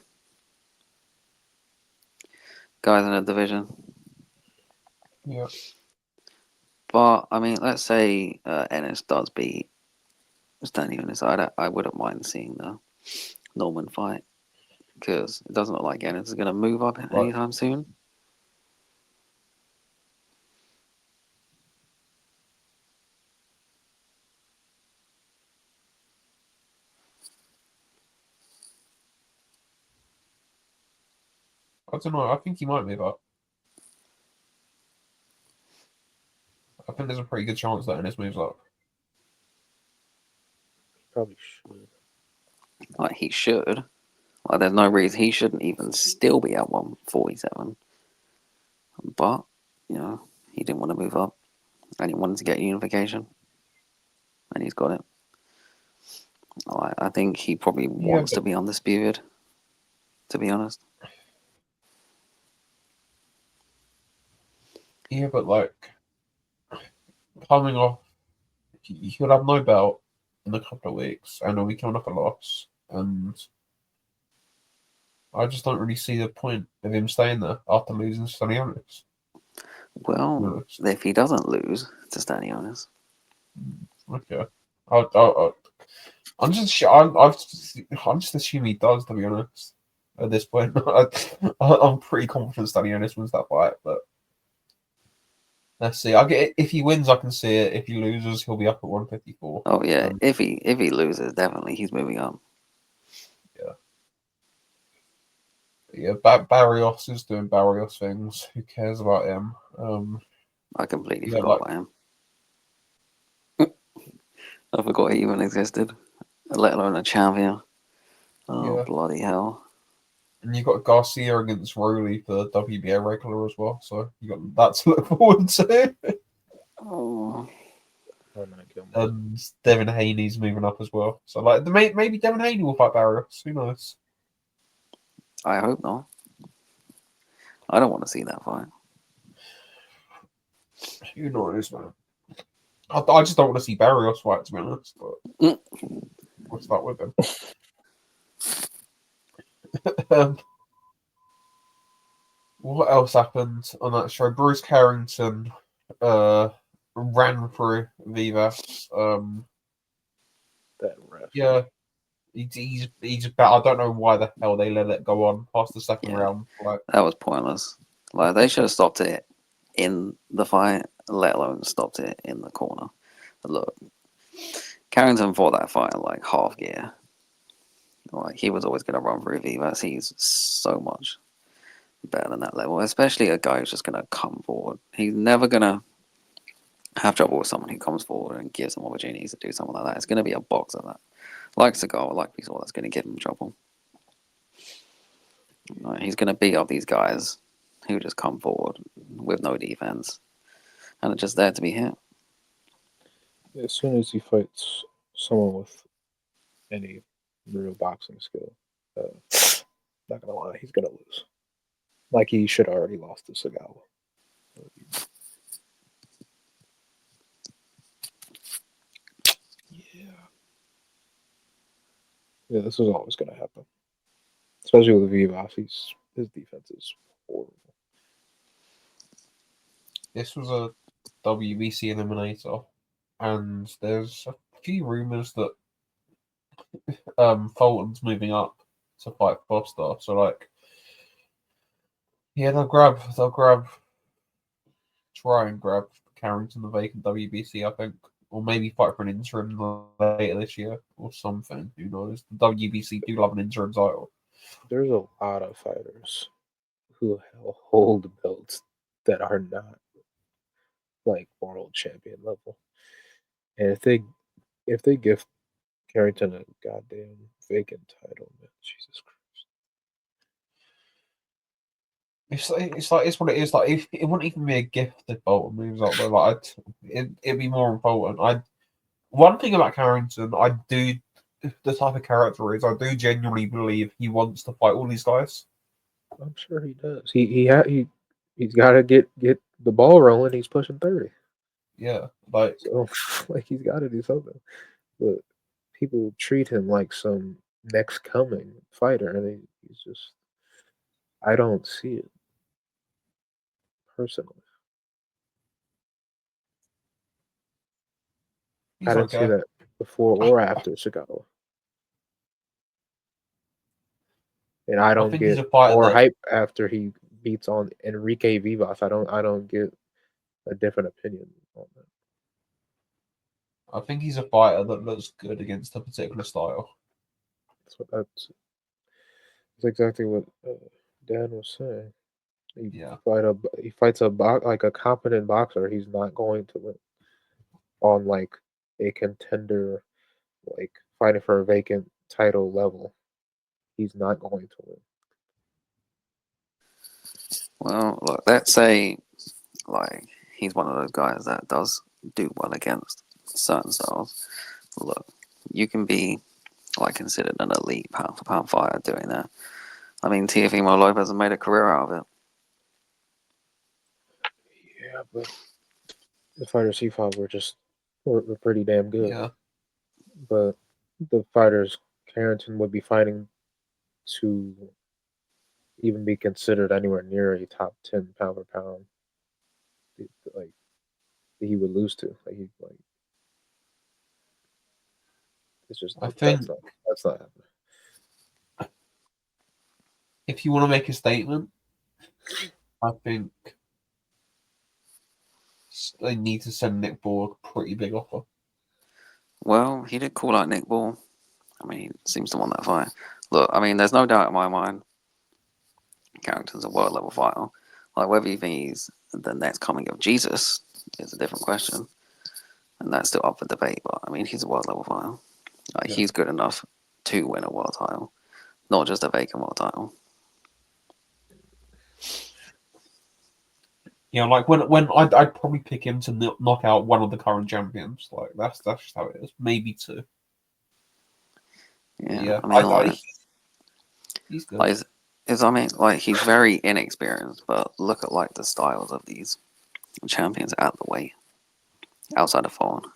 guys in the division. yeah, But I mean, let's say Ennis does beat Stanley on his side. I wouldn't mind seeing the Norman fight because it doesn't look like Ennis is going to move up anytime soon. I don't know. I think he might move up. I think there's a pretty good chance that Ennis moves up. Probably should. Like he should. Like there's no reason he shouldn't even still be at 147. But he didn't want to move up, and he wanted to get unification, and he's got it. I think he probably wants to be undisputed, to be honest. Yeah, but like coming off, he could have no belt in a couple of weeks, and he'll be coming off a loss, and I just don't really see the point of him staying there after losing to Stanionis. Well, if he doesn't lose to Stanionis, Okay, I'm just assuming he does. To be honest, at this point, I'm pretty confident Stanionis wins that fight, but let's see. I get if he wins, I can see it. If he loses, he'll be up at 154. oh yeah, if he loses, definitely he's moving up. Yeah. Yeah, Barrios is doing Barrios things. Who cares about him? I completely Yeah, forgot like about him. I forgot he even existed, let alone a champion. Oh, yeah, bloody hell. and you got Garcia against Rowley for the WBA regular as well. So you got that to look forward to. Oh, Or not Gilmore. And Devin Haney's moving up as well. So like, maybe Devin Haney will fight Barrios. Who knows? I hope not. I don't want to see that fight. Who knows, man? I just don't want to see Barrios fight, to be honest. But Mm. we'll start with him. um, what else happened on that show? Bruce Carrington ran through Vivas. That ref. Yeah, he's about. I don't know why the hell they let it go on past the second Yeah, round. Like, that was pointless. Like, they should have stopped it in the fight, let alone stopped it in the corner. Look, Carrington fought that fight in like half gear. Like, he was always going to run through Vivas. He's so much better than that level, especially a guy who's just going to come forward. He's never going to have trouble with someone who comes forward and gives him opportunities to do something like that. It's going to be a boxer that likes to go, like we saw, that's going to give him trouble. Like, he's going to beat up these guys who just come forward with no defense and are just there to be hit. As soon as he fights someone with any real boxing skill, not gonna lie, he's gonna lose. Like he should have already lost to Sagawa. Yeah, this is always gonna happen. Especially with Vivas, his defense is horrible. this was a WBC eliminator, and there's a few rumors that Fulton's moving up to fight Foster. So like, yeah, try and grab Carrington the vacant WBC, I think, or maybe fight for an interim later this year or something. Who knows? The WBC do love an interim title. There's a lot of fighters who hold belts that are not like world champion level. And if they give Carrington a goddamn vacant title, man, Jesus Christ. It's what it is. Like, if it wouldn't even be a gift if Bolton moves up, though. Like, it'd be more important. One thing about Carrington, I do, the type of character is, I do genuinely believe he wants to fight all these guys. I'm sure he does. He's got to get the ball rolling. He's pushing 30, Yeah, like so like he's got to do something. But people treat him like some next coming fighter, and he's just. I don't see it personally. I he's didn't see okay. that before or after Chicago, and I I don't think he's get a fighter more that hype after he beats on Enrique Vivas. I don't get a different opinion on that. I think he's a fighter that looks good against a particular style. That's exactly what Dan was saying. He Yeah, he fights like a competent boxer. He's not going to win on like a contender, like fighting for a vacant title level. He's not going to win. Well, look, let's say like he's one of those guys that does do well against certain styles. Look, you can be like considered an elite pound for pound fighter doing that. I mean, Teofimo Lopez has made a career out of it. Yeah, but the fighters he fought were pretty damn good. yeah. But the fighters Carrington would be fighting to even be considered anywhere near a top 10 pound for pound, like he would lose to. Like it's just I think that's not happening. if you want to make a statement, I think they need to send Nick Borg a pretty big offer. Well, he did call out Nick Ball. I mean, he seems to want that fight. Look, I mean, there's no doubt in my mind. Carrington's a world level fighter. Like whether you think he's the next coming of Jesus is a different question, and that's still up for debate. But I mean, he's a world level fighter. Like Yeah. he's good enough to win a world title, not just a vacant world title. Yeah, like when I'd probably pick him to knock out one of the current champions. Like that's just how it is. Maybe two. Yeah, Yeah, I mean, he's good. like I mean, like he's very inexperienced, but look at like the styles of these champions at the weight outside of Fulton.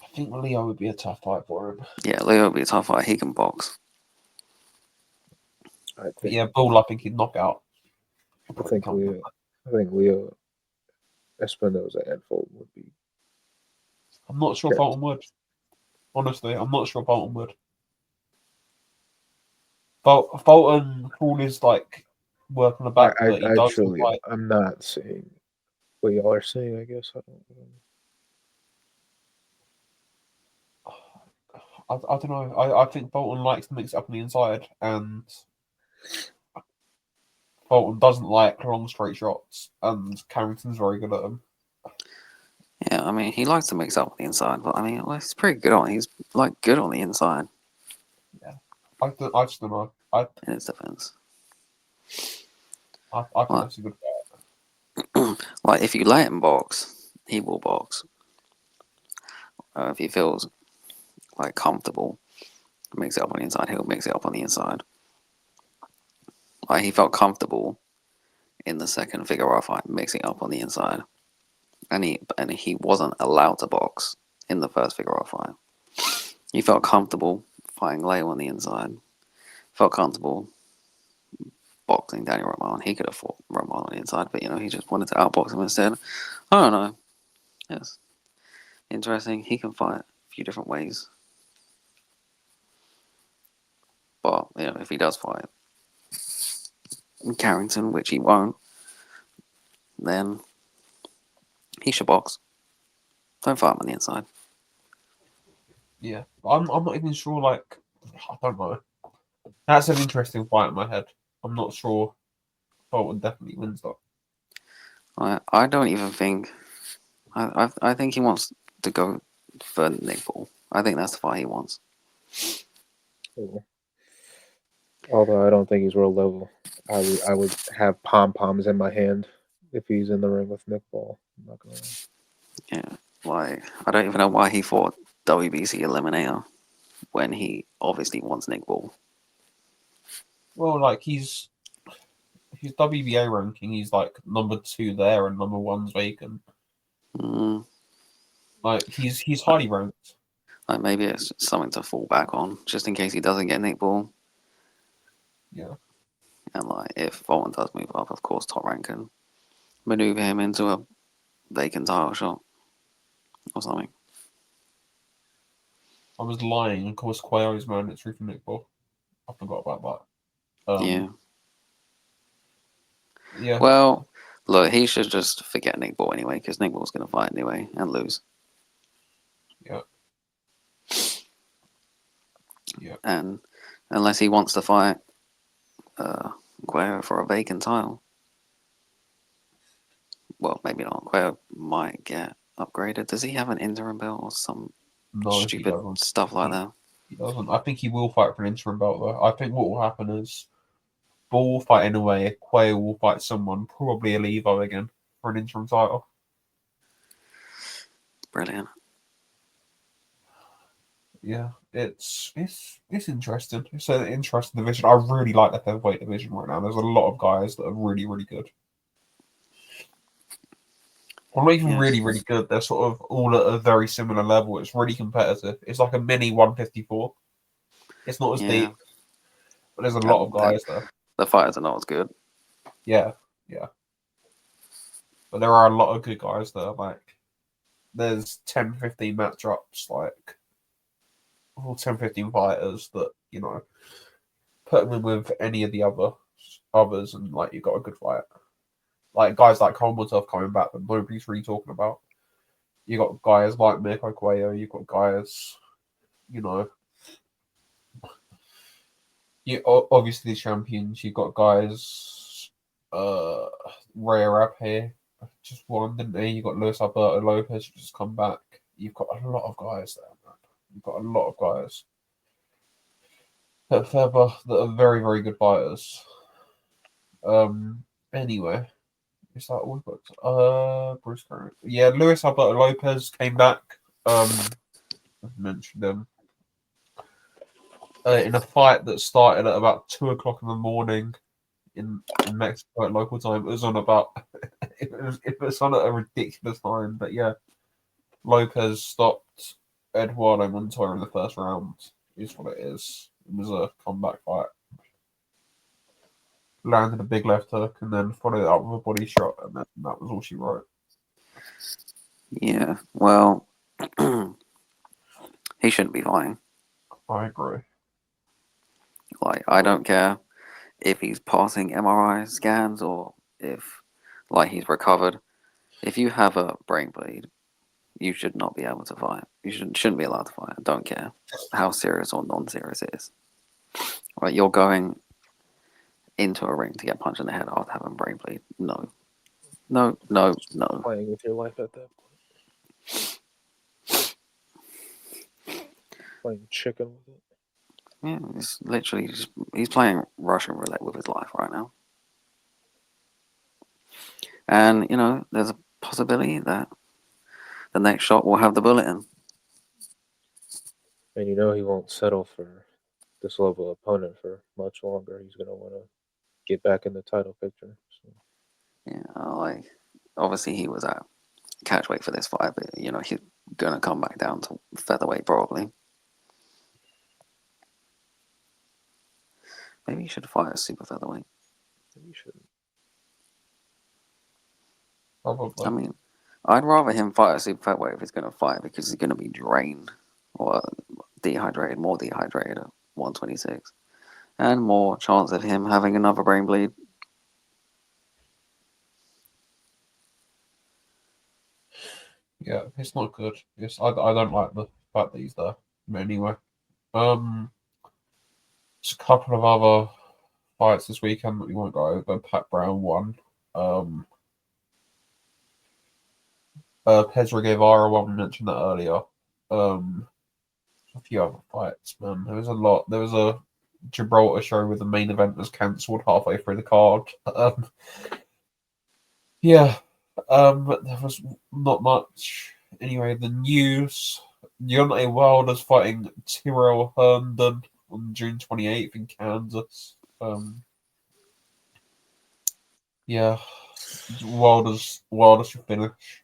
I think Leo would be a tough fight for him. Yeah, Leo would be a tough fight. He can box. I But think yeah, Bull, I think he'd knock out. I think Leo Espinosa and Fulton would be. I'm not sure Fulton would. Honestly, I'm not sure Fulton would. Fulton, all his like work on the back that he does. Like, I'm not saying what y'all are saying. I guess I I don't know. I think Fulton likes to mix it up on the inside, and Fulton doesn't like long straight shots, and Carrington's very good at them. Yeah, I mean, he likes to mix up on the inside, but I mean, well, he's pretty good on. He's like good on the inside. Yeah, I just don't know. In his defense. I think that's a good fight. Like if you let him box, he will box. If he feels like comfortable, mix it up on the inside, he'll mix it up on the inside. Like he felt comfortable in the second Figueroa fight, mixing up on the inside, and he wasn't allowed to box in the first Figueroa fight. He felt comfortable fighting Leo on the inside. Felt comfortable boxing Danny Roman. He could have fought Roman on the inside, but he just wanted to outbox him instead. I don't know. Yes, interesting. He can fight a few different ways, but if he does fight Carrington, which he won't, then he should box. Don't fight him on the inside. Yeah, I'm not even sure. Like, I don't know. That's an interesting fight in my head. I'm not sure. Fulton definitely wins that. I don't even think. I think he wants to go for Nick Paul. I think that's the fight he wants. Cool. Although I don't think he's world level, I would have pom poms in my hand if he's in the ring with Nick Paul. I'm not gonna lie. Yeah, like I don't even know why he fought WBC Eliminator when he obviously wants Nick Paul. Well, like his WBA ranking, he's like number 2 there and number 1's vacant. Like he's highly ranked. Like maybe it's something to fall back on, just in case he doesn't get Nick Paul. Yeah. And like if Fulton does move up, of course, top rank can maneuver him into a vacant title shot or something. I was lying. Of course, Quayo is mandatory for Nick Paul. I forgot about that. Yeah. Yeah. Well, look, he should just forget Nick Paul anyway, because Nick Paul's going to fight anyway and lose. Yeah. Yeah. And unless he wants to fight Quayo for a vacant title. Well, maybe not. Quayo might get upgraded. Does he have an interim belt or some stupid stuff like that? He doesn't. I think he will fight for an interim belt, though. I think what will happen is Bull will fight anyway. Quayle will fight someone, probably a Levo again, for an interim title. Brilliant. Yeah, it's interesting. It's an interesting division. I really like the featherweight division right now. There's a lot of guys that are really, really good. Well, not even really, really good. They're sort of all at a very similar level. It's really competitive. It's like a mini 154. It's not as deep, but there's a lot of guys there. The fighters are not as good. Yeah, yeah. But there are a lot of good guys there. Like, there's 10, 15 matchups, like, all 10, 15 fighters that, put them in with any of the others, and, like, you've got a good fight. Like, guys like Kolmatov coming back that nobody's really talking about. You got guys like Mirko Cuello. You've got guys, Obviously the champions. You've got guys, Rhea up here, just won, didn't they? You got Luis Alberto Lopez, who just come back. You've got a lot of guys there, man. You've got a lot of guys that are very, very good fighters. Anyway, is that all we've got? Bruce Curran. Yeah, Luis Alberto Lopez came back. I mentioned him. In a fight that started at about 2 o'clock in the morning in Mexico at local time. It was on about it was on at a ridiculous time, but yeah, Lopez stopped Eduardo Montoya in the first round. Is what it is. It was a comeback fight. Landed a big left hook and then followed it up with a body shot, and that was all she wrote. Yeah, well, he shouldn't be fighting. I agree. Like, I don't care if he's passing MRI scans or if, like, he's recovered. If you have a brain bleed, you should not be able to fight. You shouldn't be allowed to fight. I don't care how serious or non-serious it is. Right, you're going into a ring to get punched in the head after having a brain bleed. No. Playing with your life at that point. Playing chicken with it. Yeah, it's literally he's playing Russian roulette with his life right now. And, there's a possibility that the next shot will have the bullet in. And he won't settle for this level of opponent for much longer. He's going to want to get back in the title picture. So. Yeah, obviously he was at catchweight for this fight, but, he's going to come back down to featherweight probably. Maybe he should fight a super featherweight. Maybe he shouldn't. Probably. I mean, I'd rather him fight a super featherweight if he's going to fight because he's going to be drained or more dehydrated at 126. And more chance of him having another brain bleed. Yeah, it's not good. I don't like the fact that he's there. But anyway, just a couple of other fights this weekend that we won't go over. Pat Brown won. Pedro Guevara won. We mentioned that earlier. A few other fights, man. There was a lot. There was a Gibraltar show where the main event was cancelled halfway through the card. Yeah. There was not much. Anyway, the news. Deontay Wilder's fighting Tyrell Herndon on June 28th in Kansas. Yeah. Wilder should finish.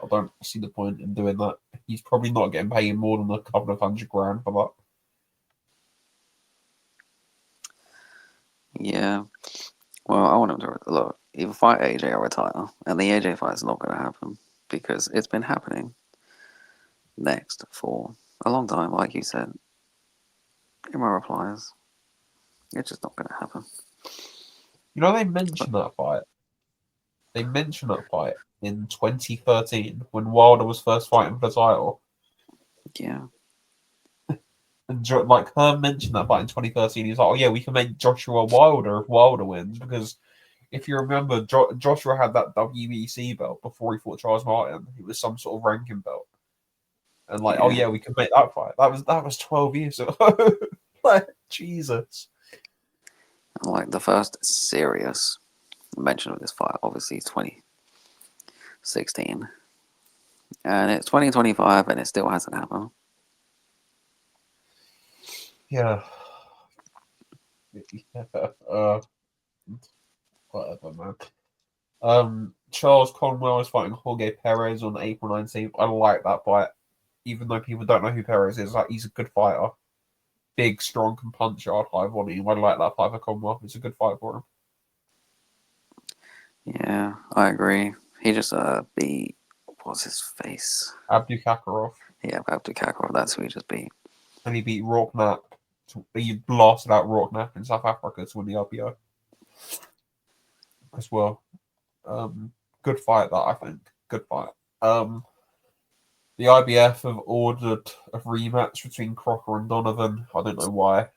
I don't see the point in doing that. He's probably not getting paid more than a couple of $100,000 for that. Yeah. Well, I want him to look, either fight AJ or retire. And the AJ fight is not going to happen because it's been happening next for a long time, like you said. In my replies, it's just not going to happen. They mentioned that fight. They mentioned that fight in 2013 when Wilder was first fighting for the title. Yeah. And Herm mentioned that fight in 2013. He's like, "Oh yeah, we can make Joshua Wilder if Wilder wins." Because if you remember, Joshua had that WEC belt before he fought Charles Martin. It was some sort of ranking belt. And oh yeah, we can make that fight. That was 12 years ago. Jesus. And the first serious mention of this fight, obviously, is 2016. And it's 2025 and it still hasn't happened. Yeah. Whatever, man. Charles Conwell is fighting Jorge Perez on April 19th. I like that fight. Even though people don't know who Perez is, he's a good fighter. Big, strong, can punch hard, high volume. I like that fight for Conwell. It's a good fight for him. Yeah, I agree. He just beat, what's his face? Abdu Kakarov. Yeah, Abdu Kakarov, that's who he just beat. And he beat Rourke-Knapp. He blasted out Rourke-Knapp in South Africa to win the RPO. As well. Good fight, that, I think. Good fight. The IBF have ordered a rematch between Crocker and Donovan. I don't know why.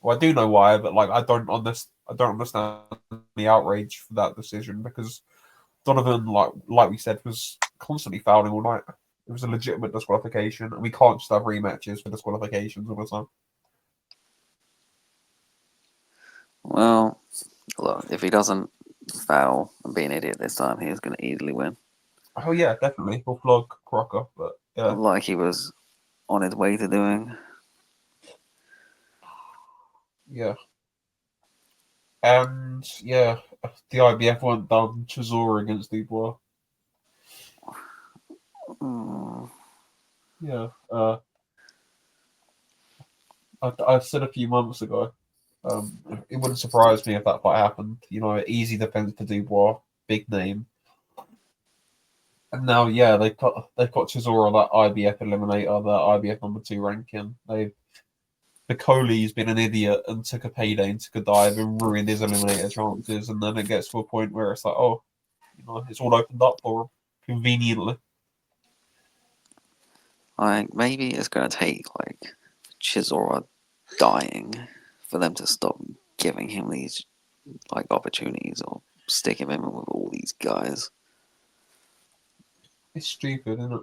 Well, I do know why, but like I don't understand the outrage for that decision because Donovan, like we said, was constantly fouling all night. It was a legitimate disqualification, and we can't just have rematches for disqualifications all the time. Well, look, if he doesn't foul and be an idiot this time, he's going to easily win. Oh yeah, definitely. He'll flog Crocker, but yeah. Like he was on his way to doing. Yeah. And yeah, the IBF weren't done. Chisora against Dubois. Mm, Yeah. I said a few months ago, it wouldn't surprise me if that fight happened. You know, easy defense for Dubois, big name. And now, yeah, they've got Chisora that IBF eliminator, that IBF number 2 ranking. Piccoli's been an idiot and took a payday and took a dive and ruined his eliminator chances, and then it gets to a point where it's like, oh, you know, it's all opened up for him conveniently. like maybe it's going to take like Chisora dying for them to stop giving him these like opportunities or sticking him in with all these guys. It's stupid, isn't it?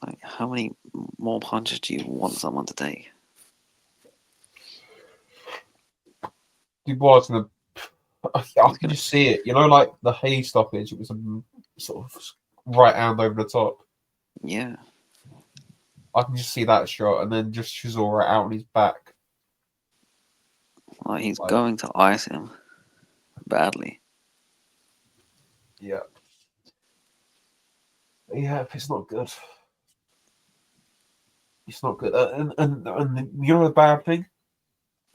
Like, how many more punches do you want someone to take? Dubois gonna. I can just see it. You know, like the Hay stoppage. It was a sort of right hand over the top. Yeah. I can just see that shot, and then just Chisora out on his back. Like, he's going to ice him badly. Yeah. Yeah, it's not good. It's not good. And you know the bad thing?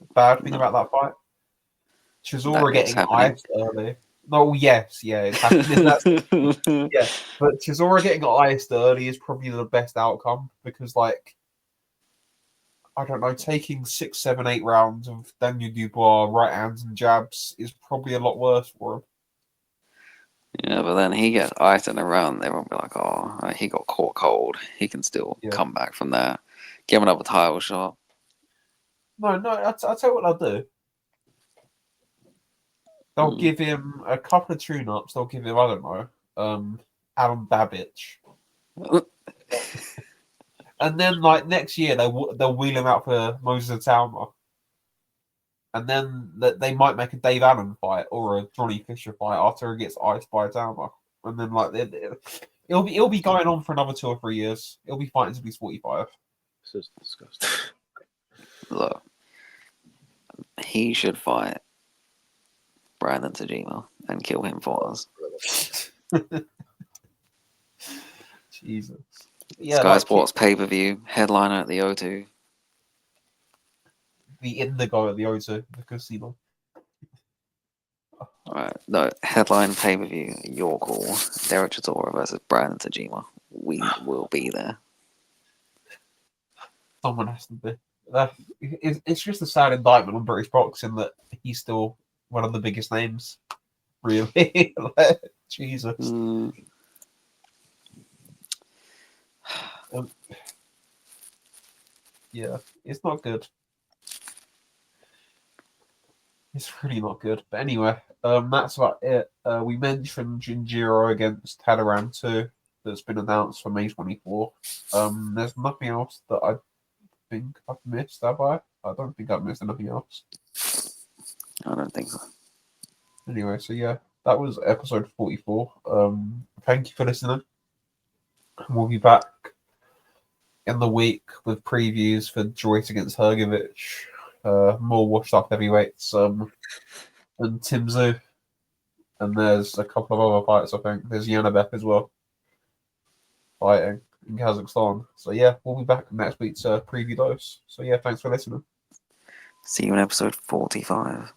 The bad thing about that fight? Chisora getting iced early. No, yes, yeah, it's happening. Yeah, but Chisora getting iced early is probably the best outcome because, like, I don't know, taking 6, 7, 8 rounds of Daniel Dubois right hands and jabs is probably a lot worse for him. Yeah, but then he gets iced in a round. Everyone will be like, oh, he got caught cold. He can still come back from that. Give him another title shot. No, I'll tell you what they'll do. They'll give him a couple of tune-ups. They'll give him, I don't know, Adam Babich. And then, like, next year, they'll wheel him out for Moses Talma. And then they might make a Dave Allen fight or a Johnny Fisher fight after he gets iced by Talma. And then, like, it'll be going on for another 2 or 3 years. It'll be fighting until he's 45. This is disgusting. Look, he should fight Brandon Tajima and kill him for us. Jesus. Yeah, Sky Sports pay-per-view, headliner at the O2. The Indigo at the O2, the casino. Alright, no, headline pay-per-view, your call. Derek Chisora versus Brandon Tajima. We will be there. Someone has to be. It's just a sad indictment on British boxing that he's still one of the biggest names. Really? Jesus. Yeah, it's not good. It's really not good. But anyway, that's about it. We mentioned Jinjiro against Hadaran 2 that's been announced for May 24. There's nothing else that I think I've missed, have I? I don't think I've missed anything else. I don't think so. Anyway, so yeah, that was episode 44. Thank you for listening. We'll be back in the week with previews for Joyce against Hergovic, more washed up heavyweights, and Tim Zoo. And there's a couple of other fights, I think. There's Yanabek as well, fighting in Kazakhstan. So yeah, we'll be back next week to preview those. So yeah, thanks for listening. See you in episode 45.